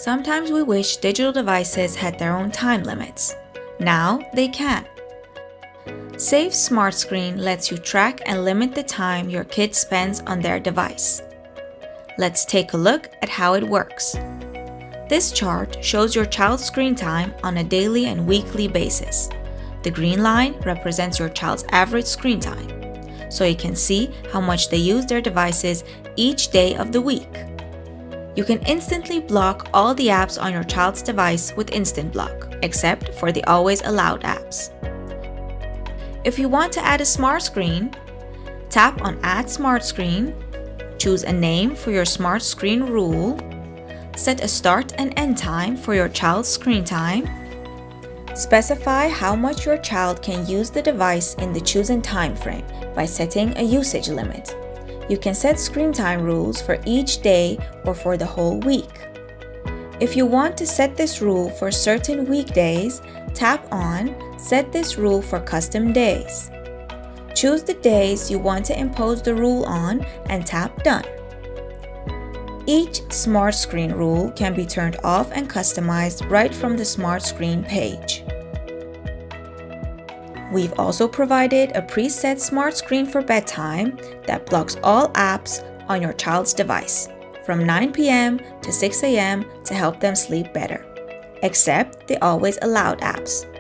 Sometimes we wish digital devices had their own time limits. Now they can. Safe Smart Screen lets you track and limit the time your kid spends on their device. Let's take a look at how it works. This chart shows your child's screen time on a daily and weekly basis. The green line represents your child's average screen time, so you can see how much they use their devices each day of the week. You can instantly block all the apps on your child's device with Instant Block, except for the Always Allowed apps. If you want to add a smart screen, tap on Add Smart Screen, choose a name for your smart screen rule, set a start and end time for your child's screen time, specify how much your child can use the device in the chosen time frame by setting a usage limit. You can set screen time rules for each day or for the whole week. If you want to set this rule for certain weekdays, tap on Set this rule for custom days. Choose the days you want to impose the rule on and tap Done. Each Smart Screen rule can be turned off and customized right from the Smart Screen page. We've also provided a preset Smart Screen for bedtime that blocks all apps on your child's device from 9 p.m. to 6 a.m. to help them sleep better, except the Always Allowed apps.